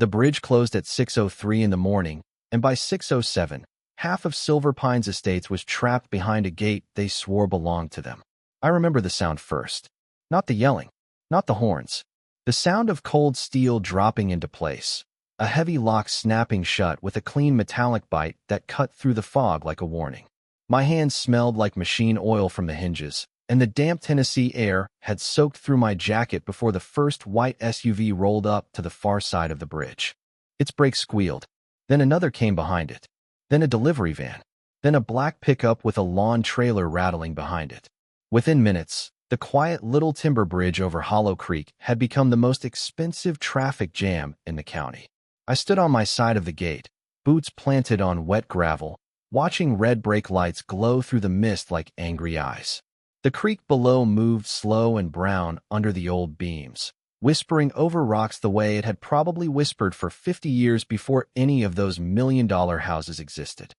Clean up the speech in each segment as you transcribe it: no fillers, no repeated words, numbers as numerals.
The bridge closed at 6:03 in the morning, and by 6:07, half of Silver Pines Estates was trapped behind a gate they swore belonged to them. I remember the sound first. Not the yelling, not the horns. The sound of cold steel dropping into place. A heavy lock snapping shut with a clean metallic bite that cut through the fog like a warning. My hands smelled like machine oil from the hinges, and the damp Tennessee air had soaked through my jacket before the first white SUV rolled up to the far side of the bridge. Its brakes squealed. Then another came behind it. Then a delivery van. Then a black pickup with a lawn trailer rattling behind it. Within minutes, the quiet little timber bridge over Hollow Creek had become the most expensive traffic jam in the county. I stood on my side of the gate, boots planted on wet gravel, watching red brake lights glow through the mist like angry eyes. The creek below moved slow and brown under the old beams, whispering over rocks the way it had probably whispered for 50 years before any of those million-dollar houses existed.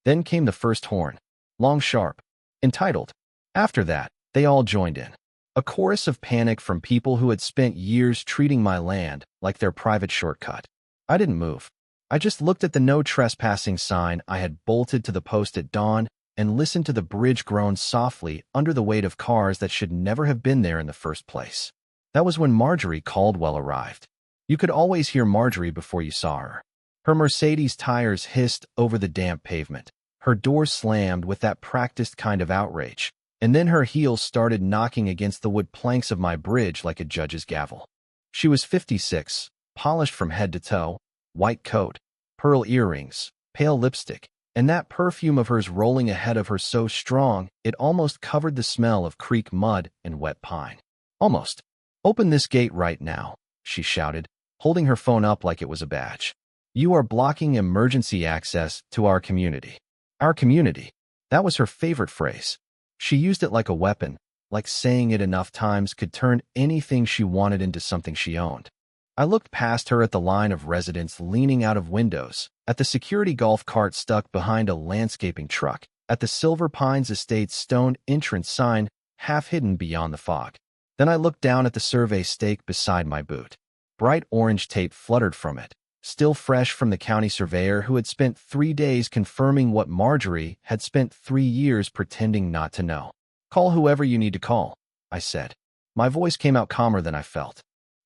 Then came the first horn, long sharp, entitled. After that, they all joined in. A chorus of panic from people who had spent years treating my land like their private shortcut. I didn't move. I just looked at the no trespassing sign I had bolted to the post at dawn and listened to the bridge groan softly under the weight of cars that should never have been there in the first place. That was when Marjorie Caldwell arrived. You could always hear Marjorie before you saw her. Her Mercedes tires hissed over the damp pavement. Her door slammed with that practiced kind of outrage, and then her heels started knocking against the wood planks of my bridge like a judge's gavel. She was 56, polished from head to toe, white coat, pearl earrings, pale lipstick, and that perfume of hers rolling ahead of her so strong it almost covered the smell of creek mud and wet pine. Almost. "Open this gate right now," she shouted, holding her phone up like it was a badge. "You are blocking emergency access to our community." Our community. That was her favorite phrase. She used it like a weapon, like saying it enough times could turn anything she wanted into something she owned. I looked past her at the line of residents leaning out of windows, at the security golf cart stuck behind a landscaping truck, at the Silver Pines Estate's stone entrance sign half hidden beyond the fog. Then I looked down at the survey stake beside my boot. Bright orange tape fluttered from it, still fresh from the county surveyor who had spent 3 days confirming what Marjorie had spent 3 years pretending not to know. "Call whoever you need to call," I said. My voice came out calmer than I felt.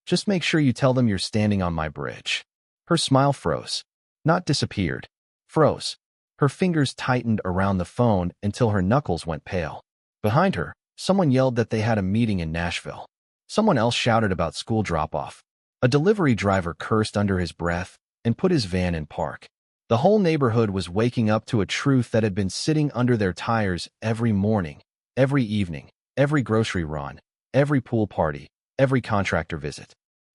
"Just make sure you tell them you're standing on my bridge." Her smile froze. Not disappeared. Froze. Her fingers tightened around the phone until her knuckles went pale. Behind her, someone yelled that they had a meeting in Nashville. Someone else shouted about school drop-off. A delivery driver cursed under his breath and put his van in park. The whole neighborhood was waking up to a truth that had been sitting under their tires every morning, every evening, every grocery run, every pool party, every contractor visit.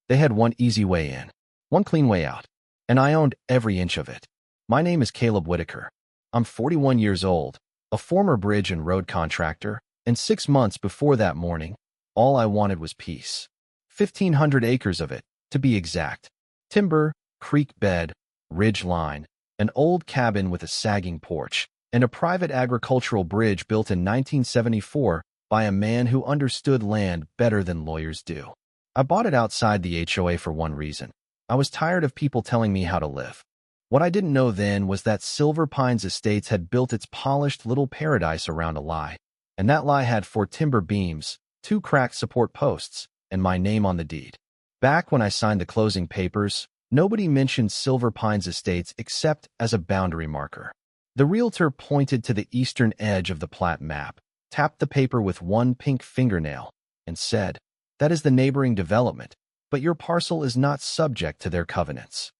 They had one easy way in, one clean way out, and I owned every inch of it. My name is Caleb Whitaker. I'm 41 years old, a former bridge and road contractor, and 6 months before that morning, all I wanted was peace. 1,500 acres of it, to be exact. Timber, creek bed, ridge line, an old cabin with a sagging porch, and a private agricultural bridge built in 1974 by a man who understood land better than lawyers do. I bought it outside the HOA for one reason. I was tired of people telling me how to live. What I didn't know then was that Silver Pines Estates had built its polished little paradise around a lie, and that lie had 4 timber beams, 2 cracked support posts, and my name on the deed. Back when I signed the closing papers, nobody mentioned Silver Pines Estates except as a boundary marker. The realtor pointed to the eastern edge of the plat map, tapped the paper with one pink fingernail, and said, "That is the neighboring development, but your parcel is not subject to their covenants."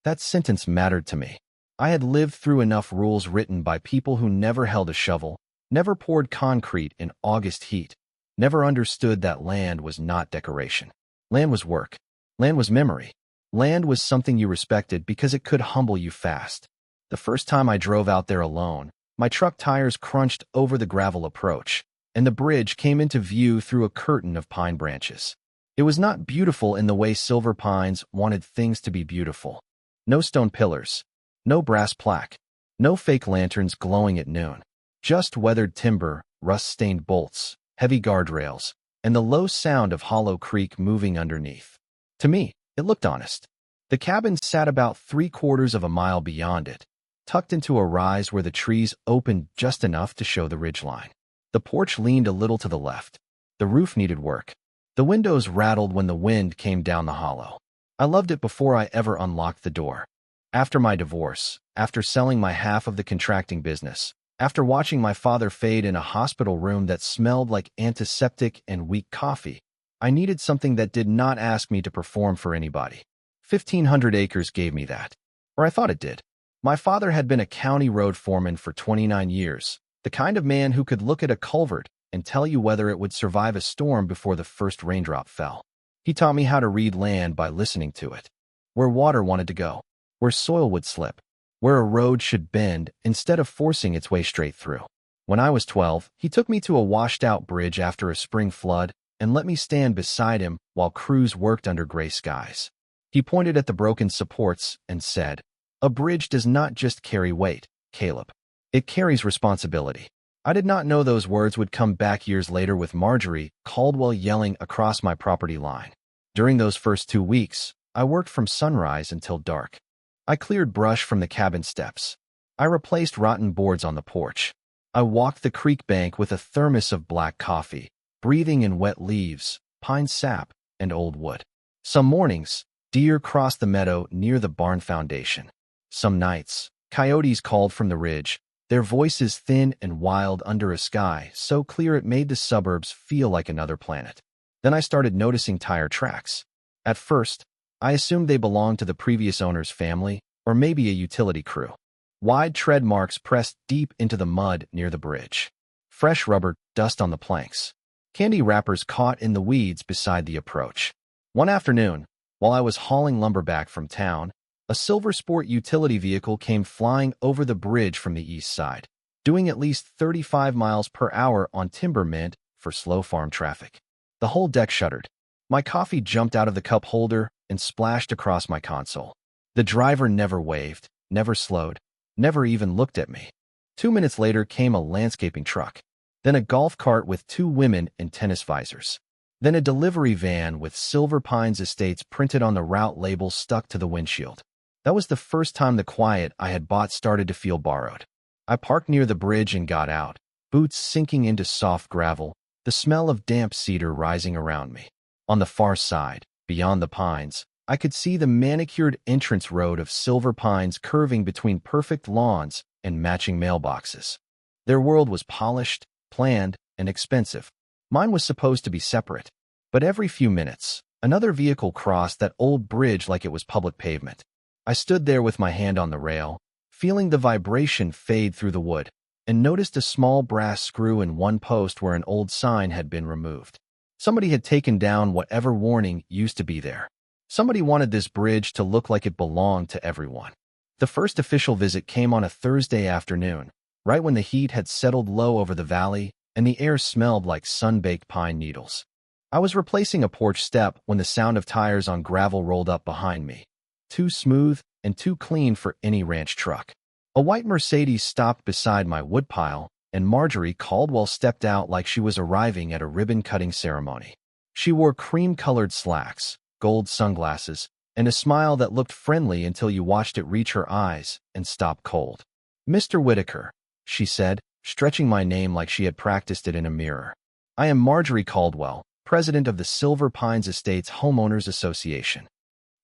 That sentence mattered to me. I had lived through enough rules written by people who never held a shovel, never poured concrete in August heat, never understood that land was not decoration. Land was work. Land was memory. Land was something you respected because it could humble you fast. The first time I drove out there alone, my truck tires crunched over the gravel approach, and the bridge came into view through a curtain of pine branches. It was not beautiful in the way Silver Pines wanted things to be beautiful. No stone pillars, no brass plaque, no fake lanterns glowing at noon. Just weathered timber, rust-stained bolts, heavy guardrails, and the low sound of Hollow Creek moving underneath. To me, it looked honest. The cabin sat about 3/4 of a mile beyond it, tucked into a rise where the trees opened just enough to show the ridgeline. The porch leaned a little to the left. The roof needed work. The windows rattled when the wind came down the hollow. I loved it before I ever unlocked the door. After my divorce, after selling my half of the contracting business, after watching my father fade in a hospital room that smelled like antiseptic and weak coffee, I needed something that did not ask me to perform for anybody. 1,500 acres gave me that. Or I thought it did. My father had been a county road foreman for 29 years, the kind of man who could look at a culvert and tell you whether it would survive a storm before the first raindrop fell. He taught me how to read land by listening to it, where water wanted to go, where soil would slip, where a road should bend instead of forcing its way straight through. When I was 12, he took me to a washed-out bridge after a spring flood and let me stand beside him while crews worked under gray skies. He pointed at the broken supports and said, "A bridge does not just carry weight, Caleb. It carries responsibility." I did not know those words would come back years later with Marjorie Caldwell yelling across my property line. During those first 2 weeks, I worked from sunrise until dark. I cleared brush from the cabin steps. I replaced rotten boards on the porch. I walked the creek bank with a thermos of black coffee, breathing in wet leaves, pine sap, and old wood. Some mornings, deer crossed the meadow near the barn foundation. Some nights, coyotes called from the ridge, their voices thin and wild under a sky so clear it made the suburbs feel like another planet. Then I started noticing tire tracks. At first, I assumed they belonged to the previous owner's family or maybe a utility crew. Wide tread marks pressed deep into the mud near the bridge. Fresh rubber, dust on the planks. Candy wrappers caught in the weeds beside the approach. One afternoon, while I was hauling lumber back from town, a Silver Sport utility vehicle came flying over the bridge from the east side, doing at least 35 miles per hour on timber meant for slow farm traffic. The whole deck shuddered. My coffee jumped out of the cup holder and splashed across my console. The driver never waved, never slowed, never even looked at me. 2 minutes later came a landscaping truck, then a golf cart with 2 women in tennis visors, then a delivery van with Silver Pines Estates printed on the route label stuck to the windshield. That was the first time the quiet I had bought started to feel borrowed. I parked near the bridge and got out, boots sinking into soft gravel, the smell of damp cedar rising around me. On the far side, beyond the pines, I could see the manicured entrance road of Silver Pines curving between perfect lawns and matching mailboxes. Their world was polished, planned, and expensive. Mine was supposed to be separate. But every few minutes, another vehicle crossed that old bridge like it was public pavement. I stood there with my hand on the rail, feeling the vibration fade through the wood, and noticed a small brass screw in one post where an old sign had been removed. Somebody had taken down whatever warning used to be there. Somebody wanted this bridge to look like it belonged to everyone. The first official visit came on a Thursday afternoon, right when the heat had settled low over the valley and the air smelled like sun-baked pine needles. I was replacing a porch step when the sound of tires on gravel rolled up behind me. Too smooth and too clean for any ranch truck. A white Mercedes stopped beside my woodpile, and Marjorie Caldwell stepped out like she was arriving at a ribbon-cutting ceremony. She wore cream-colored slacks, gold sunglasses, and a smile that looked friendly until you watched it reach her eyes and stop cold. "Mr. Whitaker," she said, stretching my name like she had practiced it in a mirror. "I am Marjorie Caldwell, president of the Silver Pines Estates Homeowners Association."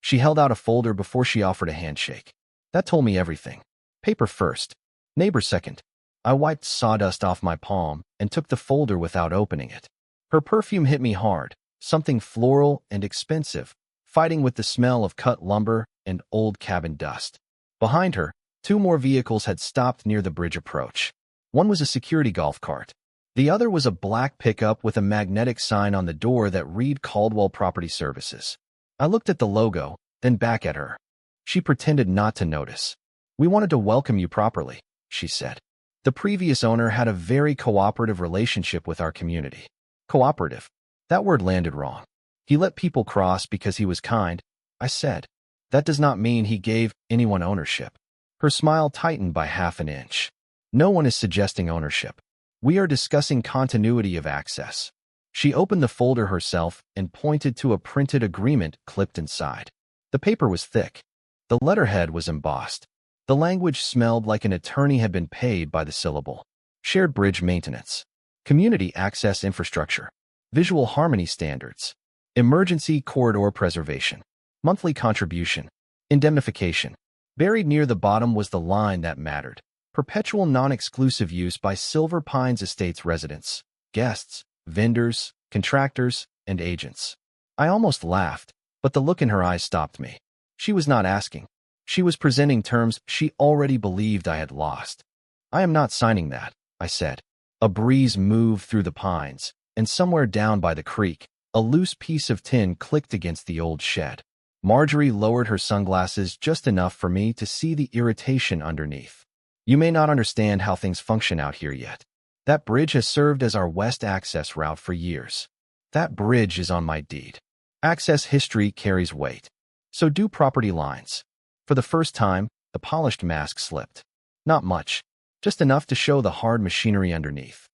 She held out a folder before she offered a handshake. That told me everything. Paper first, neighbor second. I wiped sawdust off my palm and took the folder without opening it. Her perfume hit me hard, something floral and expensive, fighting with the smell of cut lumber and old cabin dust. Behind her, 2 more vehicles had stopped near the bridge approach. One was a security golf cart. The other was a black pickup with a magnetic sign on the door that read Caldwell Property Services. I looked at the logo, then back at her. She pretended not to notice. "We wanted to welcome you properly," she said. The previous owner had a very cooperative relationship with our community. Cooperative. That word landed wrong. He let people cross because he was kind, I said. That does not mean he gave anyone ownership. Her smile tightened by half an inch. No one is suggesting ownership. We are discussing continuity of access. She opened the folder herself and pointed to a printed agreement clipped inside. The paper was thick. The letterhead was embossed. The language smelled like an attorney had been paid by the syllable. Shared bridge maintenance. Community access infrastructure. Visual harmony standards. Emergency corridor preservation. Monthly contribution. Indemnification. Buried near the bottom was the line that mattered. Perpetual non-exclusive use by Silver Pines Estates residents, guests, vendors, contractors, and agents. I almost laughed, but the look in her eyes stopped me. She was not asking. She was presenting terms she already believed I had lost. I am not signing that, I said. A breeze moved through the pines, and somewhere down by the creek, a loose piece of tin clicked against the old shed. Marjorie lowered her sunglasses just enough for me to see the irritation underneath. You may not understand how things function out here yet. That bridge has served as our west access route for years. That bridge is on my deed. Access history carries weight. So do property lines. For the first time, the polished mask slipped. Not much, just enough to show the hard machinery underneath.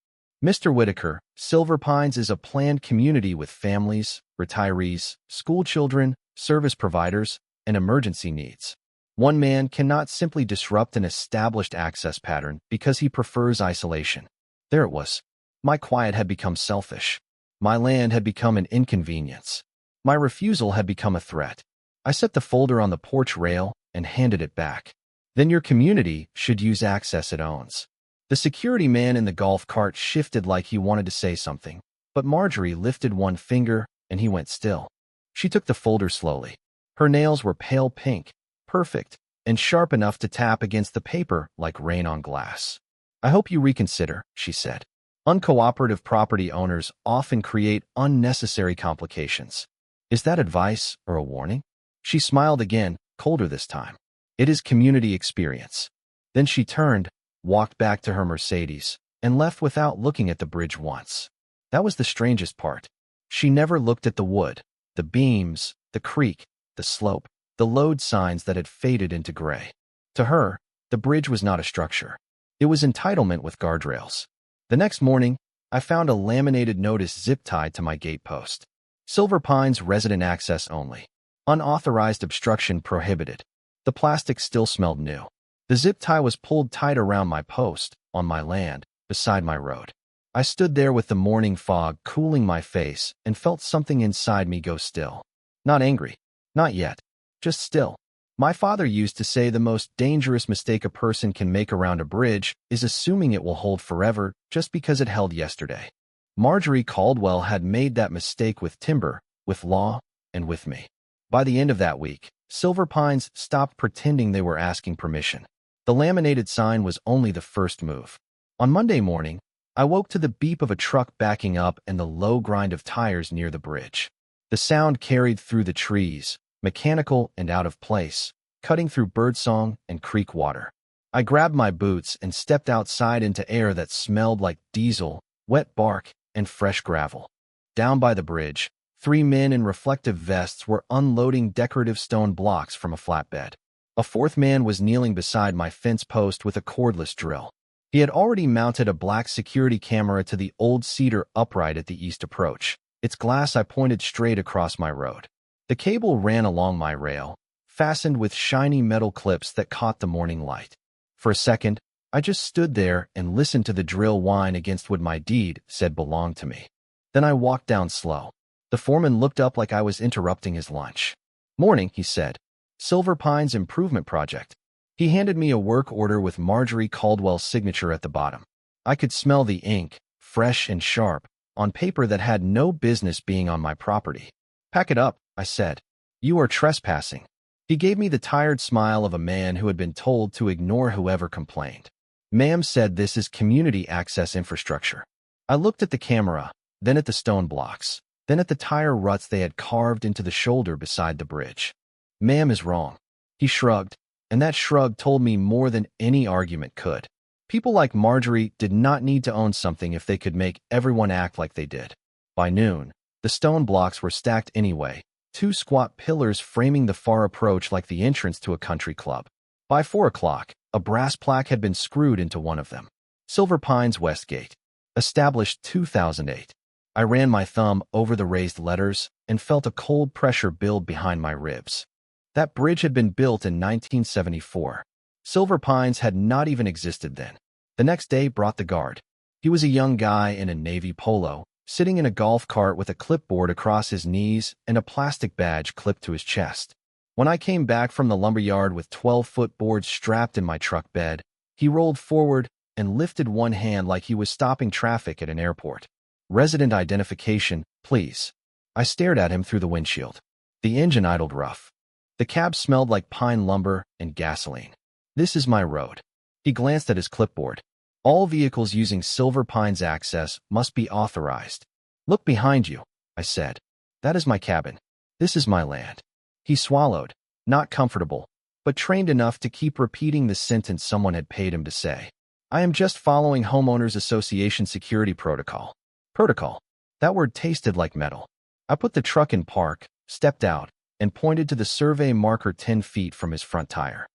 Mr. Whitaker, Silver Pines is a planned community with families, retirees, school children, service providers, and emergency needs. One man cannot simply disrupt an established access pattern because he prefers isolation. There it was. My quiet had become selfish. My land had become an inconvenience. My refusal had become a threat. I set the folder on the porch rail and handed it back. Then your community should use access it owns. The security man in the golf cart shifted like he wanted to say something, but Marjorie lifted one finger and he went still. She took the folder slowly. Her nails were pale pink, perfect, and sharp enough to tap against the paper like rain on glass. I hope you reconsider, she said. Uncooperative property owners often create unnecessary complications. Is that advice or a warning? She smiled again, colder this time. It is community experience. Then she turned, walked back to her Mercedes, and left without looking at the bridge once. That was the strangest part. She never looked at the wood, the beams, the creek, the slope, the load signs that had faded into gray. To her, the bridge was not a structure. It was entitlement with guardrails. The next morning, I found a laminated notice zip-tied to my gate post. Silver Pines resident access only. Unauthorized obstruction prohibited. The plastic still smelled new. The zip tie was pulled tight around my post, on my land, beside my road. I stood there with the morning fog cooling my face and felt something inside me go still. Not angry. Not yet. Just still. My father used to say the most dangerous mistake a person can make around a bridge is assuming it will hold forever just because it held yesterday. Marjorie Caldwell had made that mistake with timber, with law, and with me. By the end of that week, Silver Pines stopped pretending they were asking permission. The laminated sign was only the first move. On Monday morning, I woke to the beep of a truck backing up and the low grind of tires near the bridge. The sound carried through the trees, mechanical and out of place, cutting through birdsong and creek water. I grabbed my boots and stepped outside into air that smelled like diesel, wet bark, and fresh gravel. Down by the bridge, 3 men in reflective vests were unloading decorative stone blocks from a flatbed. A 4th man was kneeling beside my fence post with a cordless drill. He had already mounted a black security camera to the old cedar upright at the east approach. Its glass I pointed straight across my road. The cable ran along my rail, fastened with shiny metal clips that caught the morning light. For a second, I just stood there and listened to the drill whine against what my deed said belonged to me. Then I walked down slow. The foreman looked up like I was interrupting his lunch. "Morning," he said. "Silver Pines Improvement Project." He handed me a work order with Marjorie Caldwell's signature at the bottom. I could smell the ink, fresh and sharp, on paper that had no business being on my property. "Pack it up," I said. "You are trespassing." He gave me the tired smile of a man who had been told to ignore whoever complained. "Ma'am said this is community access infrastructure." I looked at the camera, then at the stone blocks, then at the tire ruts they had carved into the shoulder beside the bridge. "Ma'am is wrong." He shrugged, and that shrug told me more than any argument could. People like Marjorie did not need to own something if they could make everyone act like they did. By noon, the stone blocks were stacked anyway, 2 squat pillars framing the far approach like the entrance to a country club. By 4 o'clock, a brass plaque had been screwed into one of them. Silver Pines Westgate. Established 2008. I ran my thumb over the raised letters and felt a cold pressure build behind my ribs. That bridge had been built in 1974. Silver Pines had not even existed then. The next day brought the guard. He was a young guy in a navy polo, sitting in a golf cart with a clipboard across his knees and a plastic badge clipped to his chest. When I came back from the lumberyard with 12-foot boards strapped in my truck bed, he rolled forward and lifted one hand like he was stopping traffic at an airport. "Resident identification, please." I stared at him through the windshield. The engine idled rough. The cab smelled like pine lumber and gasoline. "This is my road." He glanced at his clipboard. "All vehicles using Silver Pines access must be authorized." "Look behind you," I said. "That is my cabin. This is my land." He swallowed, not comfortable, but trained enough to keep repeating the sentence someone had paid him to say. "I am just following Homeowners Association security protocol." Protocol. That word tasted like metal. I put the truck in park, stepped out, and pointed to the survey marker 10 feet from his front tire.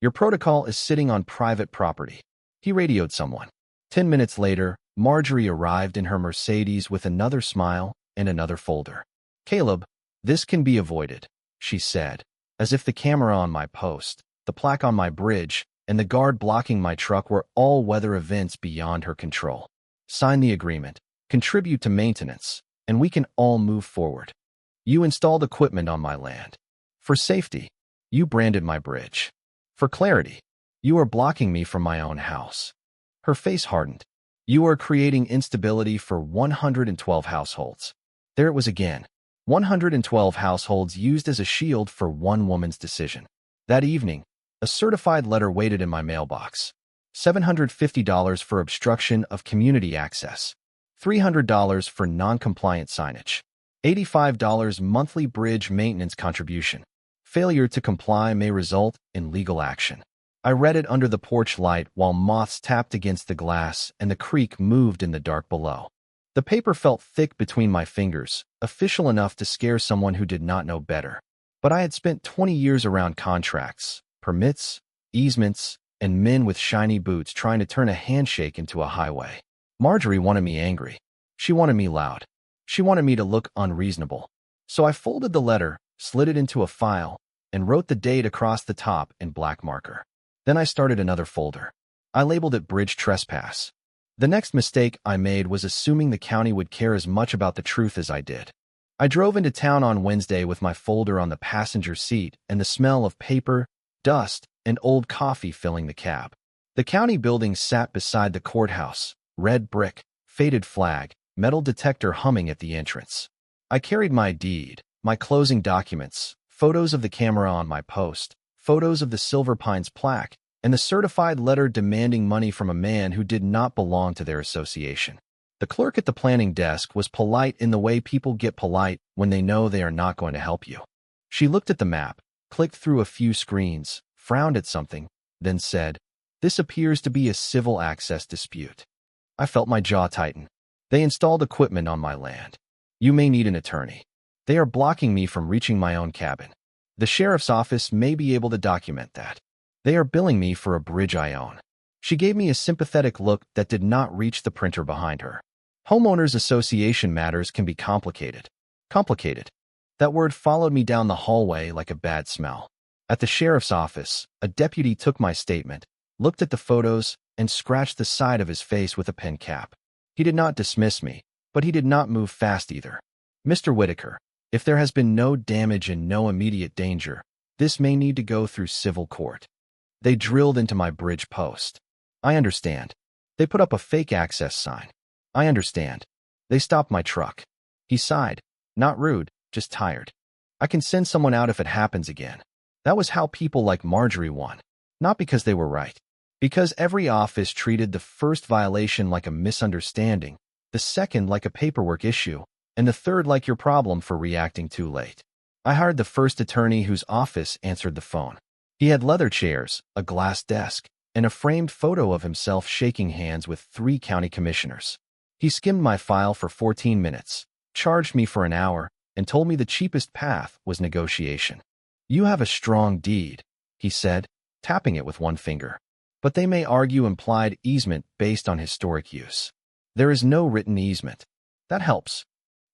"Your protocol is sitting on private property." He radioed someone. 10 minutes later, Marjorie arrived in her Mercedes with another smile and another folder. "Caleb, this can be avoided," she said, as if the camera on my post, the plaque on my bridge, and the guard blocking my truck were all weather events beyond her control. "Sign the agreement, contribute to maintenance, and we can all move forward. You installed equipment on my land. For safety, you branded my bridge. For clarity, you are blocking me from my own house." Her face hardened. "You are creating instability for 112 households." There it was again. 112 households used as a shield for one woman's decision. That evening, a certified letter waited in my mailbox. $750 for obstruction of community access. $300 for non-compliant signage. $85 monthly bridge maintenance contribution. Failure to comply may result in legal action. I read it under the porch light while moths tapped against the glass and the creek moved in the dark below. The paper felt thick between my fingers, official enough to scare someone who did not know better. But I had spent 20 years around contracts, permits, easements, and men with shiny boots trying to turn a handshake into a highway. Marjorie wanted me angry. She wanted me loud. She wanted me to look unreasonable. So I folded the letter, slid it into a file, and wrote the date across the top in black marker. Then I started another folder. I labeled it Bridge Trespass. The next mistake I made was assuming the county would care as much about the truth as I did. I drove into town on Wednesday with my folder on the passenger seat and the smell of paper, dust, and old coffee filling the cab. The county building sat beside the courthouse, red brick, faded flag, metal detector humming at the entrance. I carried my deed, my closing documents, photos of the camera on my post, photos of the Silver Pines plaque, and the certified letter demanding money from a man who did not belong to their association. The clerk at the planning desk was polite in the way people get polite when they know they are not going to help you. She looked at the map, clicked through a few screens, frowned at something, then said, "This appears to be a civil access dispute." I felt my jaw tighten. "They installed equipment on my land. You may need an attorney. They are blocking me from reaching my own cabin. The sheriff's office may be able to document that. They are billing me for a bridge I own." She gave me a sympathetic look that did not reach the printer behind her. Homeowners Association matters can be complicated. Complicated. That word followed me down the hallway like a bad smell. At the sheriff's office, a deputy took my statement, looked at the photos, and scratched the side of his face with a pen cap. He did not dismiss me, but he did not move fast either. "Mr. Whitaker, if there has been no damage and no immediate danger, this may need to go through civil court." They drilled into my bridge post. "I understand." They put up a fake access sign. "I understand." They stopped my truck. He sighed. Not rude, just tired. "I can send someone out if it happens again." That was how people like Marjorie won. Not because they were right. Because every office treated the first violation like a misunderstanding, the second like a paperwork issue, and the third like your problem for reacting too late. I hired the first attorney whose office answered the phone. He had leather chairs, a glass desk, and a framed photo of himself shaking hands with 3 county commissioners. He skimmed my file for 14 minutes, charged me for an hour, and told me the cheapest path was negotiation. "You have a strong deed," he said, tapping it with one finger. "But they may argue implied easement based on historic use. There is no written easement. That helps.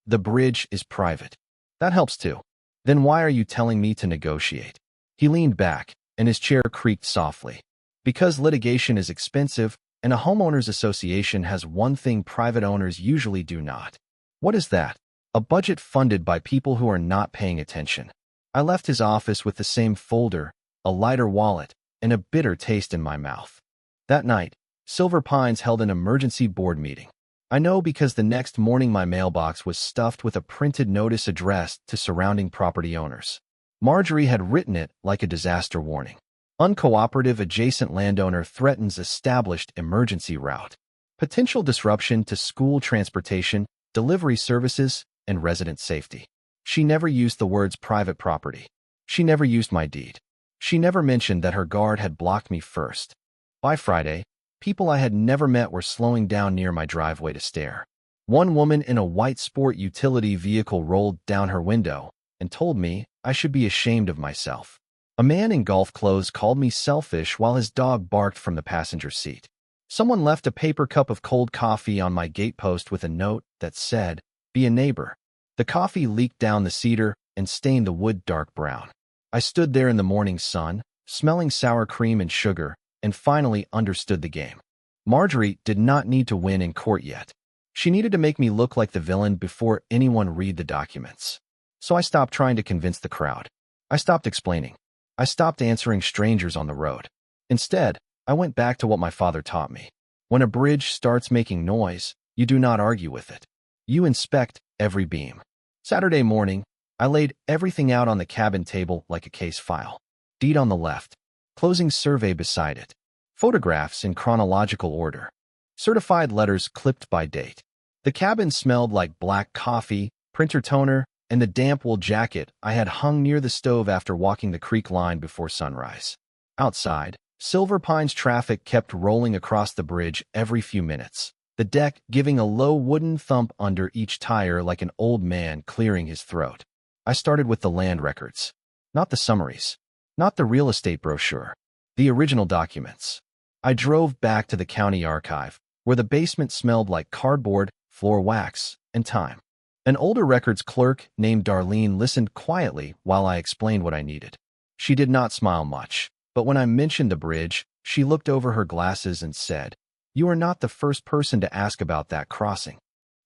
The bridge is private. That helps too. Then why are you telling me to negotiate?" He leaned back, and his chair creaked softly. Because litigation is expensive, and a homeowners association has one thing private owners usually do not. What is that? A budget funded by people who are not paying attention. I left his office with the same folder, a lighter wallet, and a bitter taste in my mouth. That night, Silver Pines held an emergency board meeting. I know because the next morning my mailbox was stuffed with a printed notice addressed to surrounding property owners. Marjorie had written it like a disaster warning. Uncooperative adjacent landowner threatens established emergency route. Potential disruption to school transportation, delivery services, and resident safety. She never used the words private property. She never used my deed. She never mentioned that her guard had blocked me first. By Friday, people I had never met were slowing down near my driveway to stare. One woman in a white sport utility vehicle rolled down her window and told me I should be ashamed of myself. A man in golf clothes called me selfish while his dog barked from the passenger seat. Someone left a paper cup of cold coffee on my gatepost with a note that said, "Be a neighbor." The coffee leaked down the cedar and stained the wood dark brown. I stood there in the morning sun, smelling sour cream and sugar, and finally understood the game. Marjorie did not need to win in court yet. She needed to make me look like the villain before anyone read the documents. So I stopped trying to convince the crowd. I stopped explaining. I stopped answering strangers on the road. Instead, I went back to what my father taught me. When a bridge starts making noise, you do not argue with it. You inspect every beam. Saturday morning, I laid everything out on the cabin table like a case file. Deed on the left. Closing survey beside it. Photographs in chronological order. Certified letters clipped by date. The cabin smelled like black coffee, printer toner, and the damp wool jacket I had hung near the stove after walking the creek line before sunrise. Outside, Silver Pines traffic kept rolling across the bridge every few minutes, the deck giving a low wooden thump under each tire like an old man clearing his throat. I started with the land records. Not the summaries. Not the real estate brochure. The original documents. I drove back to the county archive, where the basement smelled like cardboard, floor wax, and time. An older records clerk named Darlene listened quietly while I explained what I needed. She did not smile much, but when I mentioned the bridge, she looked over her glasses and said, "You are not the first person to ask about that crossing."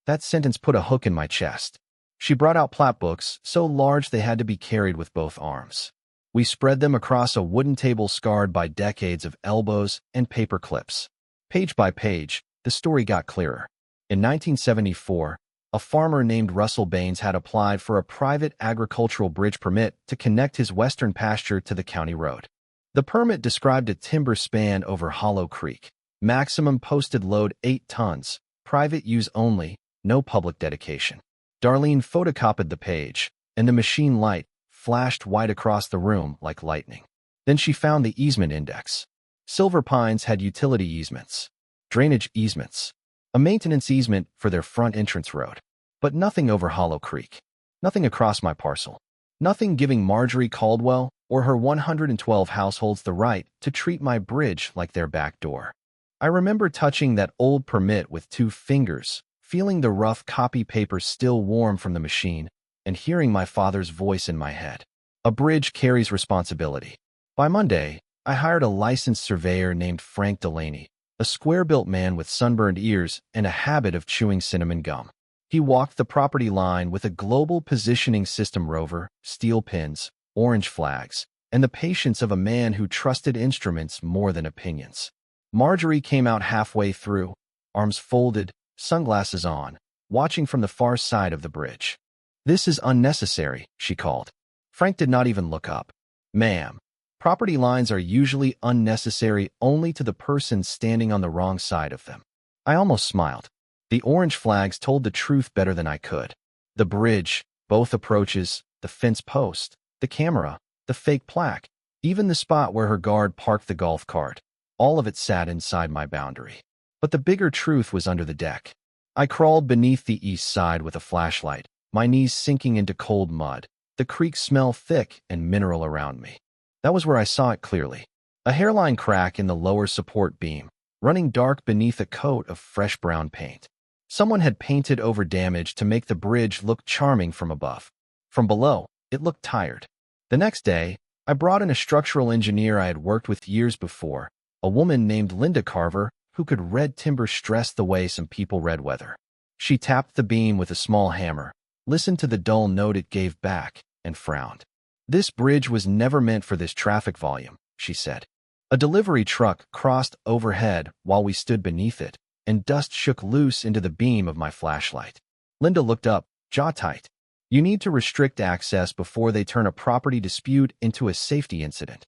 That sentence put a hook in my chest. She brought out plat books, so large they had to be carried with both arms. We spread them across a wooden table scarred by decades of elbows and paper clips. Page by page, the story got clearer. In 1974, a farmer named Russell Baines had applied for a private agricultural bridge permit to connect his western pasture to the county road. The permit described a timber span over Hollow Creek. Maximum posted load 8 tons, private use only, no public dedication. Darlene photocopied the page, and the machine light flashed white across the room like lightning. Then she found the easement index. Silver Pines had utility easements, drainage easements, a maintenance easement for their front entrance road. But nothing over Hollow Creek. Nothing across my parcel. Nothing giving Marjorie Caldwell or her 112 households the right to treat my bridge like their back door. I remember touching that old permit with 2 fingers, feeling the rough copy paper still warm from the machine, and hearing my father's voice in my head. A bridge carries responsibility. By Monday, I hired a licensed surveyor named Frank Delaney, a square-built man with sunburned ears and a habit of chewing cinnamon gum. He walked the property line with a global positioning system rover, steel pins, orange flags, and the patience of a man who trusted instruments more than opinions. Marjorie came out halfway through, arms folded, sunglasses on, watching from the far side of the bridge. "This is unnecessary," she called. Frank did not even look up. "Ma'am, property lines are usually unnecessary only to the person standing on the wrong side of them." I almost smiled. The orange flags told the truth better than I could. The bridge, both approaches, the fence post, the camera, the fake plaque, even the spot where her guard parked the golf cart, all of it sat inside my boundary. But the bigger truth was under the deck. I crawled beneath the east side with a flashlight, my knees sinking into cold mud, the creek smell thick and mineral around me. That was where I saw it clearly. A hairline crack in the lower support beam, running dark beneath a coat of fresh brown paint. Someone had painted over damage to make the bridge look charming from above. From below, it looked tired. The next day, I brought in a structural engineer I had worked with years before, a woman named Linda Carver, who could read timber stress the way some people read weather. She tapped the beam with a small hammer, listened to the dull note it gave back, and frowned. "This bridge was never meant for this traffic volume," she said. A delivery truck crossed overhead while we stood beneath it, and dust shook loose into the beam of my flashlight. Linda looked up, jaw tight. "You need to restrict access before they turn a property dispute into a safety incident."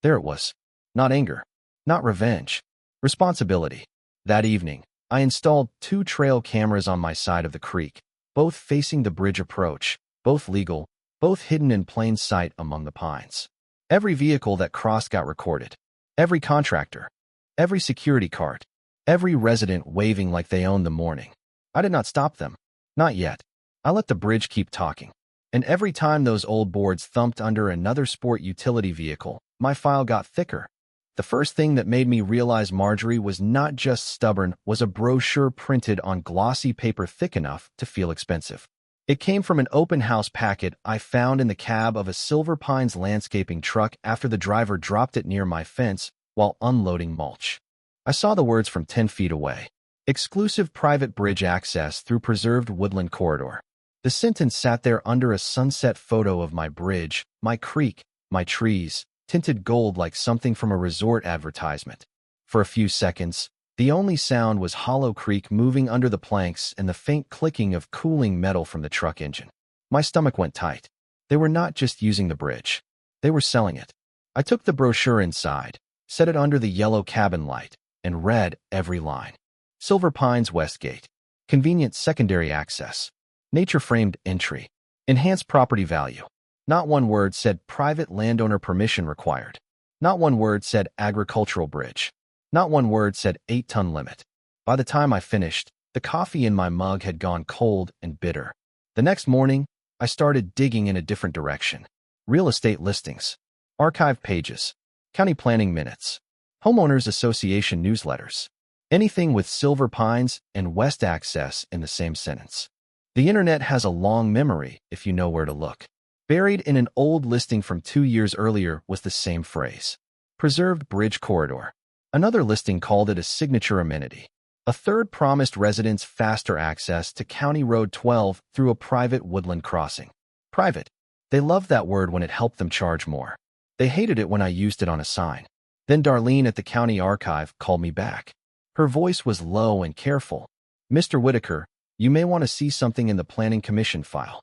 There it was. Not anger. Not revenge. Responsibility. That evening, I installed 2 trail cameras on my side of the creek, both facing the bridge approach, both legal, both hidden in plain sight among the pines. Every vehicle that crossed got recorded. Every contractor. Every security cart. Every resident waving like they owned the morning. I did not stop them. Not yet. I let the bridge keep talking. And every time those old boards thumped under another sport utility vehicle, my file got thicker. The first thing that made me realize Marjorie was not just stubborn was a brochure printed on glossy paper thick enough to feel expensive. It came from an open house packet I found in the cab of a Silver Pines landscaping truck after the driver dropped it near my fence while unloading mulch. I saw the words from 10 feet away. Exclusive private bridge access through preserved woodland corridor. The sentence sat there under a sunset photo of my bridge, my creek, my trees, tinted gold like something from a resort advertisement. For a few seconds, the only sound was Hollow Creek moving under the planks and the faint clicking of cooling metal from the truck engine. My stomach went tight. They were not just using the bridge. They were selling it. I took the brochure inside, set it under the yellow cabin light, and read every line. Silver Pines Westgate. Convenient secondary access. Nature-framed entry. Enhanced property value. Not one word said private landowner permission required. Not one word said agricultural bridge. Not one word said 8-ton limit. By the time I finished, the coffee in my mug had gone cold and bitter. The next morning, I started digging in a different direction. Real estate listings. Archive pages. County planning minutes. Homeowners Association newsletters. Anything with Silver Pines and West access in the same sentence. The internet has a long memory if you know where to look. Buried in an old listing from 2 years earlier was the same phrase. Preserved bridge corridor. Another listing called it a signature amenity. A third promised residents faster access to County Road 12 through a private woodland crossing. Private. They loved that word when it helped them charge more. They hated it when I used it on a sign. Then Darlene at the county archive called me back. Her voice was low and careful. "Mr. Whitaker, you may want to see something in the Planning Commission file."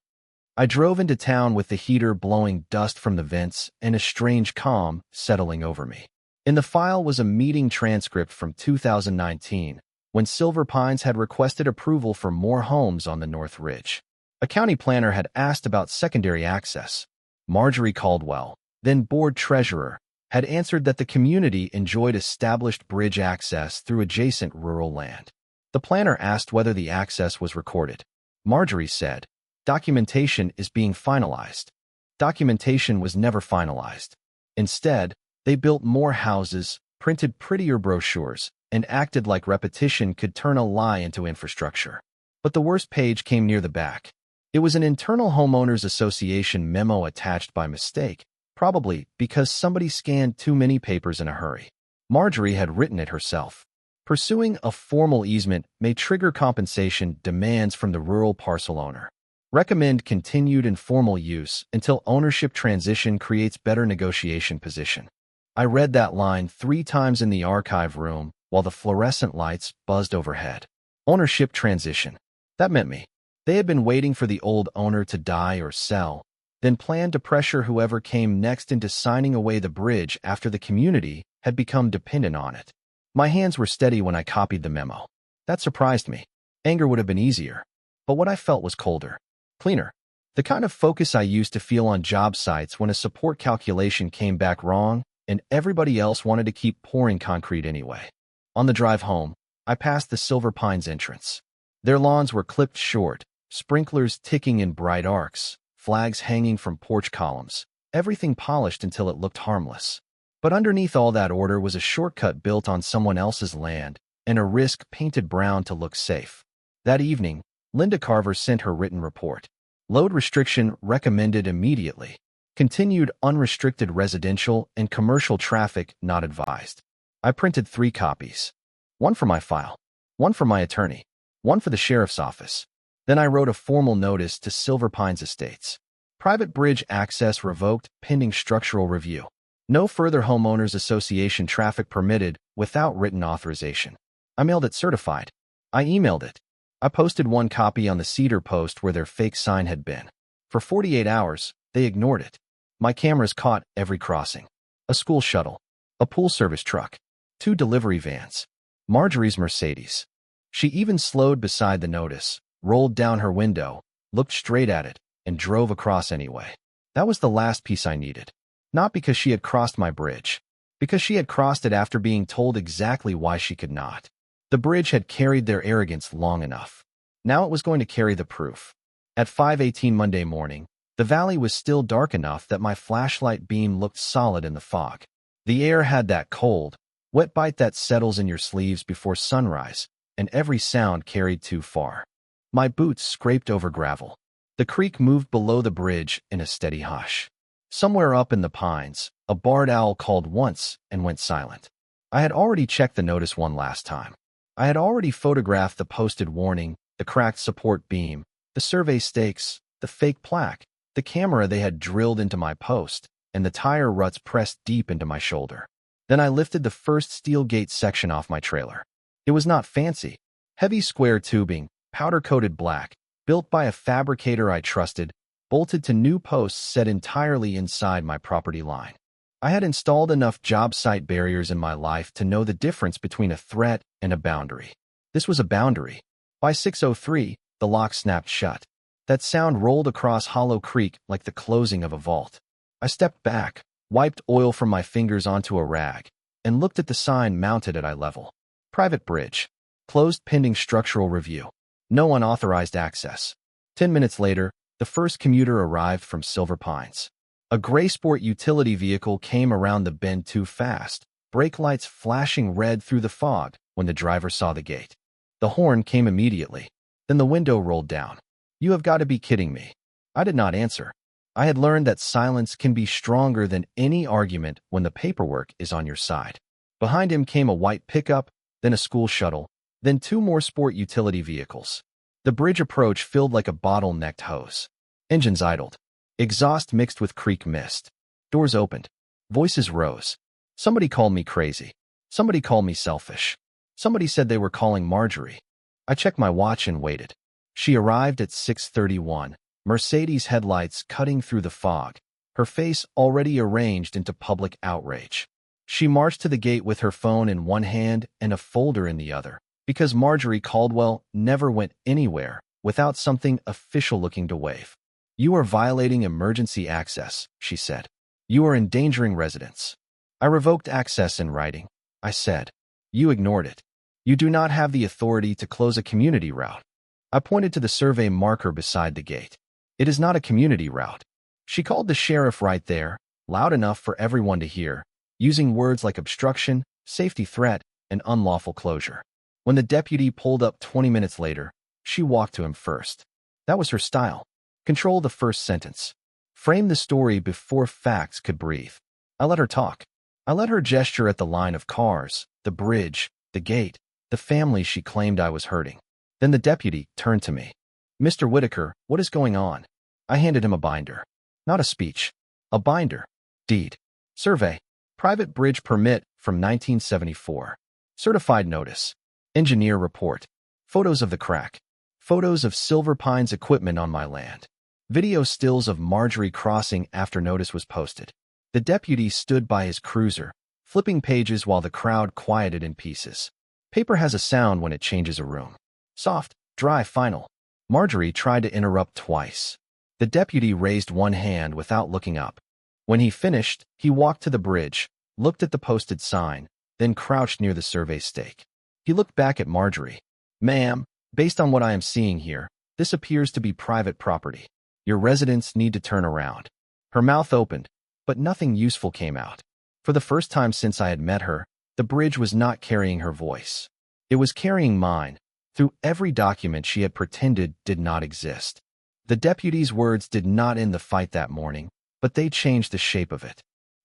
I drove into town with the heater blowing dust from the vents and a strange calm settling over me. In the file was a meeting transcript from 2019, when Silver Pines had requested approval for more homes on the North Ridge. A county planner had asked about secondary access. Marjorie Caldwell, then board treasurer, had answered that the community enjoyed established bridge access through adjacent rural land. The planner asked whether the access was recorded. Marjorie said, "Documentation is being finalized." Documentation was never finalized. Instead, they built more houses, printed prettier brochures, and acted like repetition could turn a lie into infrastructure. But the worst page came near the back. It was an internal homeowners association memo attached by mistake, probably because somebody scanned too many papers in a hurry. Marjorie had written it herself. Pursuing a formal easement may trigger compensation demands from the rural parcel owner. Recommend continued informal use until ownership transition creates better negotiation position. I read that line 3 times in the archive room while the fluorescent lights buzzed overhead. Ownership transition. That meant me. They had been waiting for the old owner to die or sell, then planned to pressure whoever came next into signing away the bridge after the community had become dependent on it. My hands were steady when I copied the memo. That surprised me. Anger would have been easier, but what I felt was colder. Cleaner. The kind of focus I used to feel on job sites when a support calculation came back wrong and everybody else wanted to keep pouring concrete anyway. On the drive home, I passed the Silver Pines entrance. Their lawns were clipped short, sprinklers ticking in bright arcs, flags hanging from porch columns, everything polished until it looked harmless. But underneath all that order was a shortcut built on someone else's land and a risk painted brown to look safe. That evening, Linda Carver sent her written report. Load restriction recommended immediately. Continued unrestricted residential and commercial traffic not advised. I printed 3 copies. One for my file, one for my attorney, one for the sheriff's office. Then I wrote a formal notice to Silver Pines Estates. Private bridge access revoked pending structural review. No further homeowners association traffic permitted without written authorization. I mailed it certified. I emailed it. I posted 1 copy on the cedar post where their fake sign had been. For 48 hours, they ignored it. My cameras caught every crossing. A school shuttle, a pool service truck, 2 delivery vans, Marjorie's Mercedes. She even slowed beside the notice, rolled down her window, looked straight at it, and drove across anyway. That was the last piece I needed. Not because she had crossed my bridge, because she had crossed it after being told exactly why she could not. The bridge had carried their arrogance long enough. Now it was going to carry the proof. At 5:18 Monday morning, the valley was still dark enough that my flashlight beam looked solid in the fog. The air had that cold, wet bite that settles in your sleeves before sunrise, and every sound carried too far. My boots scraped over gravel. The creek moved below the bridge in a steady hush. Somewhere up in the pines, a barred owl called once and went silent. I had already checked the notice one last time. I had already photographed the posted warning, the cracked support beam, the survey stakes, the fake plaque, the camera they had drilled into my post, and the tire ruts pressed deep into my shoulder. Then I lifted the first steel gate section off my trailer. It was not fancy. Heavy square tubing, powder-coated black, built by a fabricator I trusted, bolted to new posts set entirely inside my property line. I had installed enough job site barriers in my life to know the difference between a threat and a boundary. This was a boundary. By 6:03, the lock snapped shut. That sound rolled across Hollow Creek like the closing of a vault. I stepped back, wiped oil from my fingers onto a rag, and looked at the sign mounted at eye level. Private bridge. Closed pending structural review. No unauthorized access. 10 minutes later, the first commuter arrived from Silver Pines. A gray sport utility vehicle came around the bend too fast, brake lights flashing red through the fog when the driver saw the gate. The horn came immediately. Then the window rolled down. "You have got to be kidding me." I did not answer. I had learned that silence can be stronger than any argument when the paperwork is on your side. Behind him came a white pickup, then a school shuttle, then 2 more sport utility vehicles. The bridge approach filled like a bottle-necked hose. Engines idled. Exhaust mixed with creek mist. Doors opened. Voices rose. Somebody called me crazy. Somebody called me selfish. Somebody said they were calling Marjorie. I checked my watch and waited. She arrived at 6:31, Mercedes headlights cutting through the fog, her face already arranged into public outrage. She marched to the gate with her phone in one hand and a folder in the other, because Marjorie Caldwell never went anywhere without something official-looking to wave. "You are violating emergency access," she said. "You are endangering residents." "I revoked access in writing," I said. "You ignored it. You do not have the authority to close a community route." I pointed to the survey marker beside the gate. "It is not a community route." She called the sheriff right there, loud enough for everyone to hear, using words like obstruction, safety threat, and unlawful closure. When the deputy pulled up 20 minutes later, she walked to him first. That was her style. Control the first sentence. Frame the story before facts could breathe. I let her talk. I let her gesture at the line of cars, the bridge, the gate, the family she claimed I was hurting. Then the deputy turned to me. "Mr. Whitaker, what is going on?" I handed him a binder. Not a speech. A binder. Deed. Survey. Private bridge permit from 1974. Certified notice. Engineer report. Photos of the crack. Photos of Silver Pines equipment on my land. Video stills of Marjorie crossing after notice was posted. The deputy stood by his cruiser, flipping pages while the crowd quieted in pieces. Paper has a sound when it changes a room. Soft, dry, final. Marjorie tried to interrupt twice. The deputy raised one hand without looking up. When he finished, he walked to the bridge, looked at the posted sign, then crouched near the survey stake. He looked back at Marjorie. "Ma'am, based on what I am seeing here, this appears to be private property. Your residents need to turn around." Her mouth opened, but nothing useful came out. For the first time since I had met her, the bridge was not carrying her voice. It was carrying mine, through every document she had pretended did not exist. The deputy's words did not end the fight that morning, but they changed the shape of it.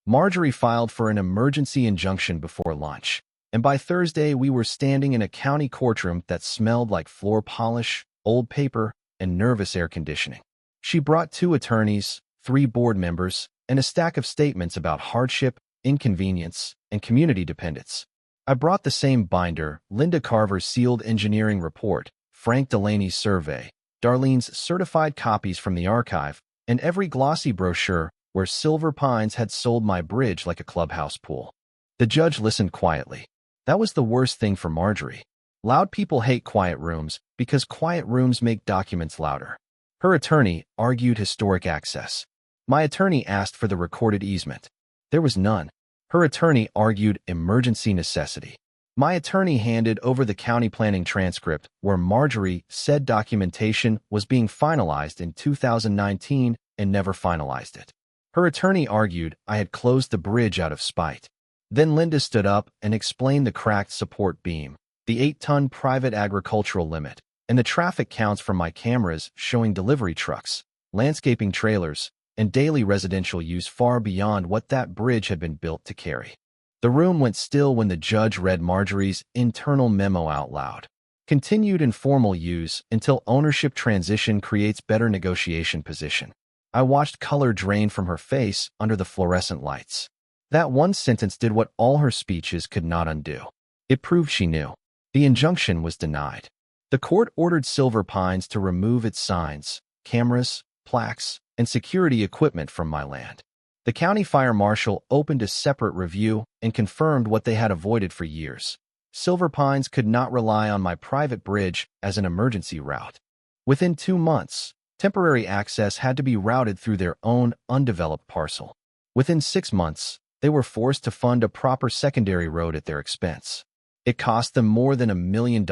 Marjorie filed for an emergency injunction before lunch, and by Thursday we were standing in a county courtroom that smelled like floor polish, old paper, and nervous air conditioning. She brought 2 attorneys, 3 board members, and a stack of statements about hardship, inconvenience, and community dependence. I brought the same binder, Linda Carver's sealed engineering report, Frank Delaney's survey, Darlene's certified copies from the archive, and every glossy brochure where Silver Pines had sold my bridge like a clubhouse pool. The judge listened quietly. That was the worst thing for Marjorie. Loud people hate quiet rooms because quiet rooms make documents louder. Her attorney argued historic access. My attorney asked for the recorded easement. There was none. Her attorney argued emergency necessity. My attorney handed over the county planning transcript where Marjorie said documentation was being finalized in 2019 and never finalized it. Her attorney argued I had closed the bridge out of spite. Then Linda stood up and explained the cracked support beam, the 8-ton private agricultural limit, and the traffic counts from my cameras showing delivery trucks, landscaping trailers, and daily residential use far beyond what that bridge had been built to carry. The room went still when the judge read Marjorie's internal memo out loud. Continued informal use until ownership transition creates better negotiation position. I watched color drain from her face under the fluorescent lights. That one sentence did what all her speeches could not undo. It proved she knew. The injunction was denied. The court ordered Silver Pines to remove its signs, cameras, plaques, and security equipment from my land. The county fire marshal opened a separate review and confirmed what they had avoided for years. Silver Pines could not rely on my private bridge as an emergency route. Within 2 months, temporary access had to be routed through their own undeveloped parcel. Within 6 months, they were forced to fund a proper secondary road at their expense. It cost them more than $1 million,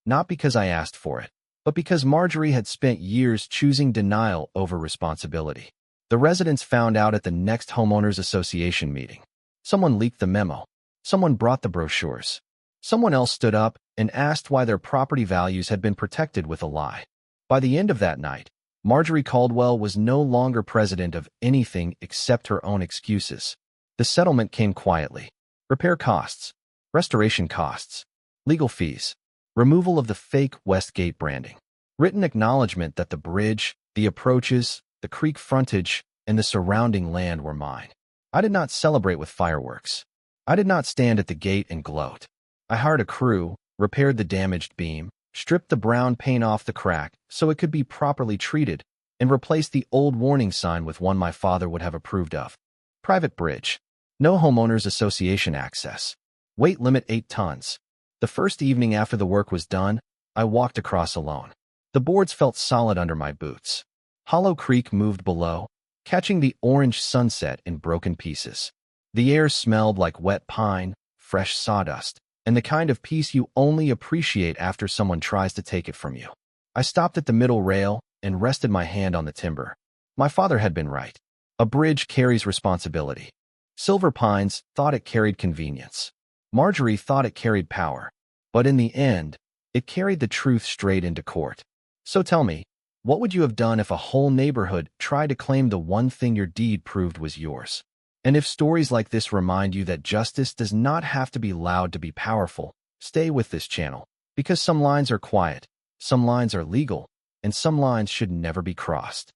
not because I asked for it, but because Marjorie had spent years choosing denial over responsibility. The residents found out at the next homeowners association meeting. Someone leaked the memo. Someone brought the brochures. Someone else stood up and asked why their property values had been protected with a lie. By the end of that night, Marjorie Caldwell was no longer president of anything except her own excuses. The settlement came quietly. Repair costs, restoration costs, legal fees, removal of the fake Westgate branding, written acknowledgement that the bridge, the approaches, the creek frontage, and the surrounding land were mine. I did not celebrate with fireworks. I did not stand at the gate and gloat. I hired a crew, repaired the damaged beam, stripped the brown paint off the crack so it could be properly treated, and replaced the old warning sign with one my father would have approved of. Private bridge. No homeowners association access. Weight limit 8 tons. The first evening after the work was done, I walked across alone. The boards felt solid under my boots. Hollow Creek moved below, catching the orange sunset in broken pieces. The air smelled like wet pine, fresh sawdust, and the kind of peace you only appreciate after someone tries to take it from you. I stopped at the middle rail and rested my hand on the timber. My father had been right. A bridge carries responsibility. Silver Pines thought it carried convenience. Marjorie thought it carried power. But in the end, it carried the truth straight into court. So tell me, what would you have done if a whole neighborhood tried to claim the one thing your deed proved was yours? And if stories like this remind you that justice does not have to be loud to be powerful, stay with this channel, because some lines are quiet, some lines are legal, and some lines should never be crossed.